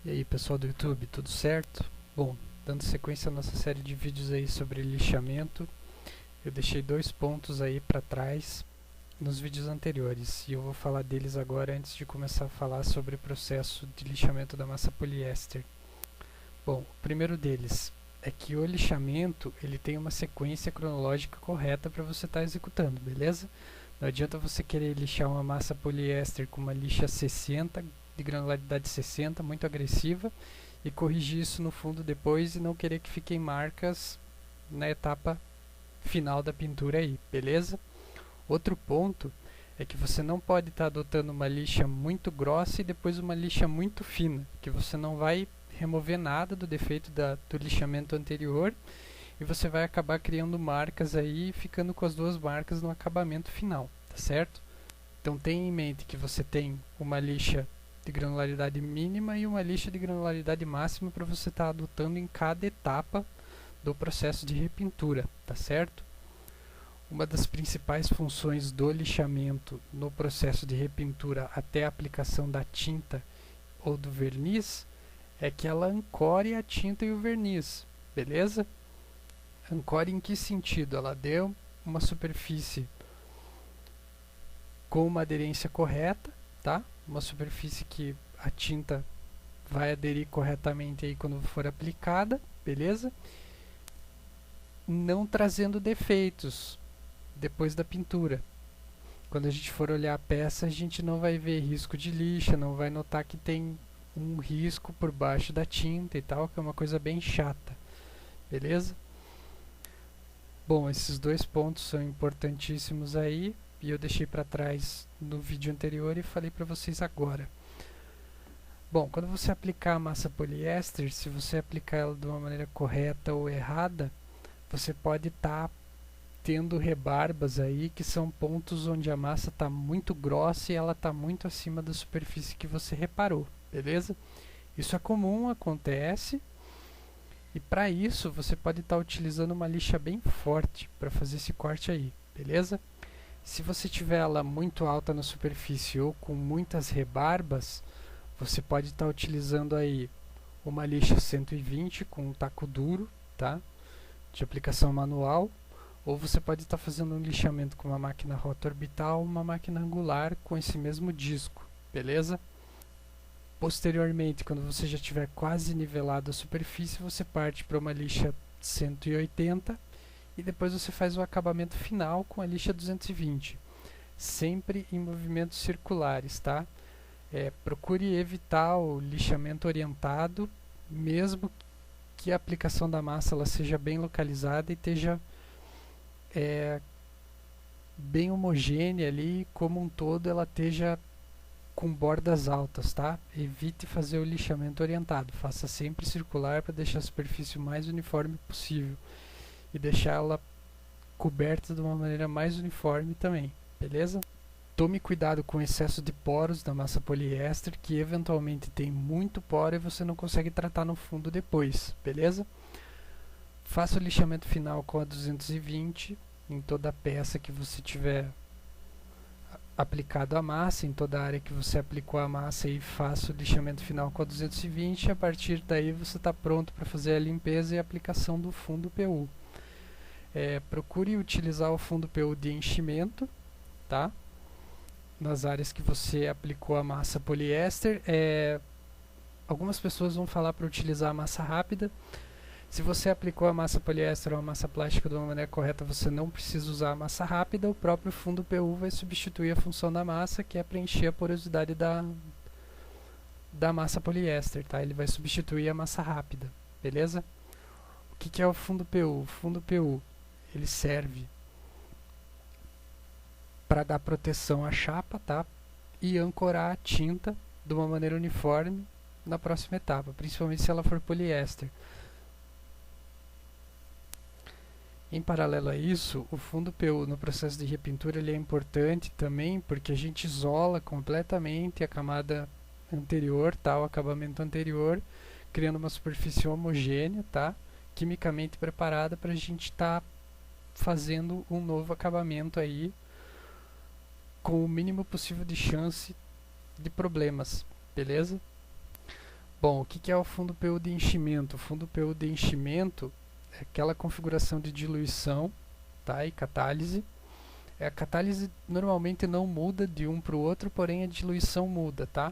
E aí pessoal do YouTube, tudo certo? Bom, dando sequência à nossa série de vídeos aí sobre lixamento, eu deixei dois pontos aí para trás nos vídeos anteriores e eu vou falar deles agora antes de começar a falar sobre o processo de lixamento da massa poliéster. Bom, o primeiro deles é que o lixamento ele tem uma sequência cronológica correta para você estar executando, beleza? Não adianta você querer lixar uma massa poliéster com uma lixa 60, de granularidade 60, muito agressiva, e corrigir isso no fundo depois e não querer que fiquem marcas na etapa final da pintura aí, beleza? Outro ponto é que você não pode estar adotando uma lixa muito grossa e depois uma lixa muito fina, que você não vai remover nada do defeito do lixamento anterior e você vai acabar criando marcas aí, ficando com as duas marcas no acabamento final, tá certo? Então tenha em mente que você tem uma lixa de granularidade mínima e uma lixa de granularidade máxima para você estar adotando em cada etapa do processo de repintura, tá certo? Uma das principais funções do lixamento no processo de repintura até a aplicação da tinta ou do verniz é que ela ancore a tinta e o verniz, beleza? Ancore em que sentido? Ela deu uma superfície com uma aderência correta, tá? Uma superfície que a tinta vai aderir corretamente aí quando for aplicada, beleza? Não trazendo defeitos depois da pintura. Quando a gente for olhar a peça, a gente não vai ver risco de lixa, não vai notar que tem um risco por baixo da tinta e tal, que é uma coisa bem chata, beleza? Bom, esses dois pontos são importantíssimos aí e eu deixei para trás no vídeo anterior e falei para vocês agora. Bom, quando você aplicar a massa poliéster, se você aplicar ela de uma maneira correta ou errada, você pode estar tendo rebarbas aí que são pontos onde a massa está muito grossa e ela está muito acima da superfície que você reparou, beleza? Isso é comum, acontece. E para isso você pode estar utilizando uma lixa bem forte para fazer esse corte aí, beleza? Se você tiver ela muito alta na superfície ou com muitas rebarbas, você pode estar utilizando aí uma lixa 120 com um taco duro, tá? De aplicação manual, ou você pode estar fazendo um lixamento com uma máquina rota orbital ou uma máquina angular com esse mesmo disco, beleza? Posteriormente, quando você já tiver quase nivelado a superfície, você parte para uma lixa 180 e depois você faz o acabamento final com a lixa 220, sempre em movimentos circulares, tá? Procure evitar o lixamento orientado, mesmo que a aplicação da massa ela seja bem localizada e esteja bem homogênea ali, como um todo ela esteja com bordas altas, tá? Evite fazer o lixamento orientado, faça sempre circular para deixar a superfície o mais uniforme possível e deixar ela coberta de uma maneira mais uniforme também, beleza? Tome cuidado com o excesso de poros da massa poliéster, que eventualmente tem muito poro e você não consegue tratar no fundo depois, beleza? Faça o lixamento final com a 220 em toda a peça que você tiver aplicado a massa, em toda a área que você aplicou a massa, e faça o lixamento final com a 220. A partir daí você está pronto para fazer a limpeza e a aplicação do fundo PU. Procure utilizar o fundo PU de enchimento, tá? Nas áreas que você aplicou a massa poliéster. Algumas pessoas vão falar para utilizar a massa rápida. Se você aplicou a massa poliéster ou a massa plástica de uma maneira correta, você não precisa usar a massa rápida. O próprio fundo PU vai substituir a função da massa, que é preencher a porosidade da massa poliéster, tá? Ele vai substituir a massa rápida, beleza? O que é o fundo PU? O fundo PU ele serve para dar proteção à chapa, tá? E ancorar a tinta de uma maneira uniforme na próxima etapa, principalmente se ela for poliéster. Em paralelo a isso, o fundo PU no processo de repintura ele é importante também porque a gente isola completamente a camada anterior, tá? O acabamento anterior, criando uma superfície homogênea, tá? Quimicamente preparada para a gente estar fazendo um novo acabamento aí com o mínimo possível de chance de problemas, beleza? Bom, o que é o fundo PU de enchimento? O fundo PU de enchimento é aquela configuração de diluição, tá, e catálise. A catálise normalmente não muda de um para o outro, porém a diluição muda, tá?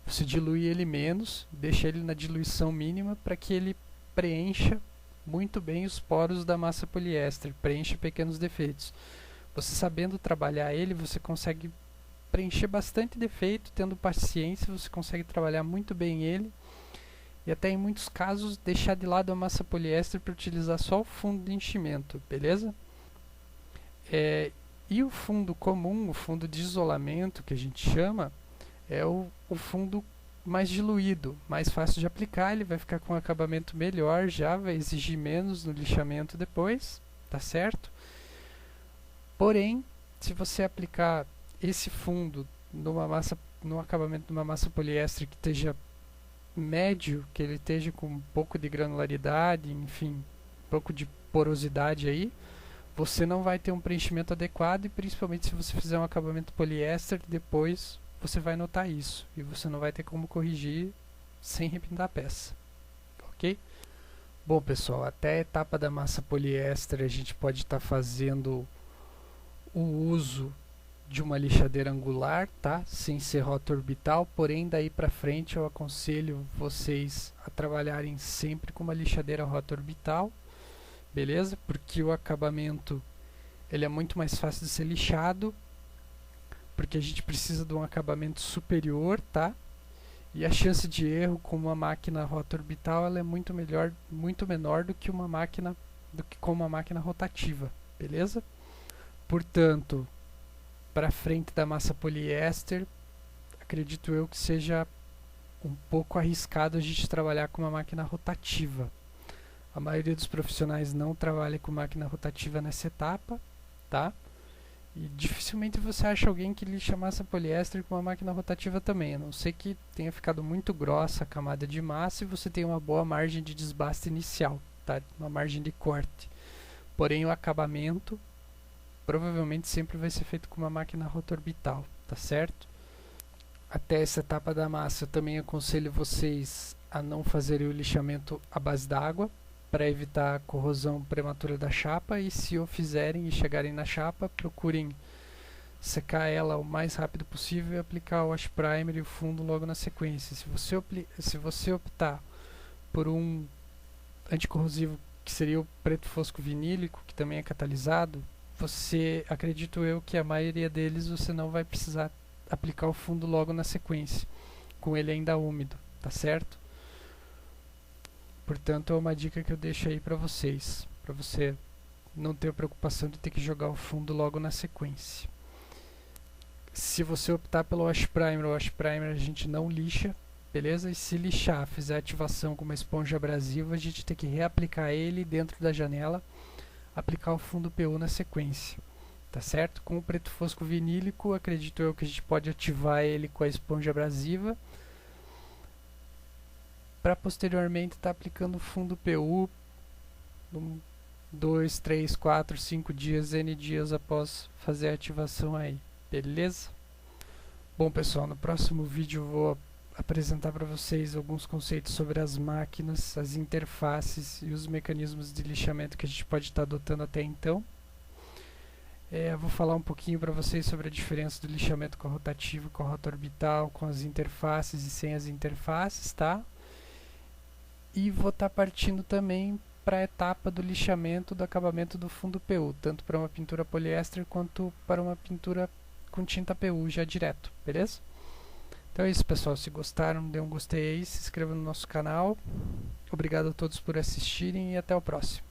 Você dilui ele menos, deixa ele na diluição mínima para que ele preencha muito bem os poros da massa poliéster, preencha pequenos defeitos. Você sabendo trabalhar ele, você consegue preencher bastante defeito, tendo paciência, você consegue trabalhar muito bem ele e até em muitos casos deixar de lado a massa poliéster para utilizar só o fundo de enchimento, beleza? E o fundo comum, o fundo de isolamento que a gente chama, é o fundo mais diluído, mais fácil de aplicar, ele vai ficar com um acabamento melhor já, vai exigir menos no lixamento depois, tá certo? Porém, se você aplicar esse fundo no acabamento de uma massa poliéster que esteja médio, que ele esteja com um pouco de granularidade, enfim, um pouco de porosidade aí, você não vai ter um preenchimento adequado e principalmente se você fizer um acabamento poliéster, depois você vai notar isso e você não vai ter como corrigir sem repintar a peça, ok? Bom pessoal, até a etapa da massa poliéster a gente pode estar fazendo o uso de uma lixadeira angular, tá? Sem ser rota orbital, porém daí para frente eu aconselho vocês a trabalharem sempre com uma lixadeira rota orbital, beleza? Porque o acabamento ele é muito mais fácil de ser lixado, porque a gente precisa de um acabamento superior, tá? E a chance de erro com uma máquina rota orbital ela é muito menor do que com uma máquina rotativa, beleza? Portanto, para frente da massa poliéster, acredito eu que seja um pouco arriscado a gente trabalhar com uma máquina rotativa. A maioria dos profissionais não trabalha com máquina rotativa nessa etapa, tá? E dificilmente você acha alguém que lixa massa poliéster com uma máquina rotativa também, a não ser que tenha ficado muito grossa a camada de massa e você tenha uma boa margem de desbaste inicial, tá? Uma margem de corte. Porém, o acabamento provavelmente sempre vai ser feito com uma máquina rota orbital, tá certo? Até essa etapa da massa eu também aconselho vocês a não fazerem o lixamento à base d'água, para evitar a corrosão prematura da chapa, e se o fizerem e chegarem na chapa, procurem secar ela o mais rápido possível e aplicar o wash primer e o fundo logo na sequência. Se você optar por um anticorrosivo que seria o preto fosco vinílico, que também é catalisado, acredito eu que a maioria deles você não vai precisar aplicar o fundo logo na sequência, com ele ainda úmido, tá certo? Portanto, é uma dica que eu deixo aí para vocês, para você não ter a preocupação de ter que jogar o fundo logo na sequência. Se você optar pelo wash primer a gente não lixa, beleza? E se lixar, fizer ativação com uma esponja abrasiva, a gente tem que reaplicar ele dentro da janela, aplicar o fundo PU na sequência, tá certo? Com o preto fosco vinílico, acredito eu que a gente pode ativar ele com a esponja abrasiva, para posteriormente estar aplicando fundo PU 2, 3, 4, 5 dias, N dias após fazer a ativação aí, beleza? Bom pessoal, no próximo vídeo eu vou apresentar para vocês alguns conceitos sobre as máquinas, as interfaces e os mecanismos de lixamento que a gente pode estar adotando até então. Eu vou falar um pouquinho para vocês sobre a diferença do lixamento com a rotativo, com a rota orbital, com as interfaces e sem as interfaces, tá? E vou estar partindo também para a etapa do lixamento do acabamento do fundo PU, tanto para uma pintura poliéster quanto para uma pintura com tinta PU já direto, beleza? Então é isso pessoal, se gostaram, dê um gostei aí, se inscreva no nosso canal. Obrigado a todos por assistirem e até o próximo.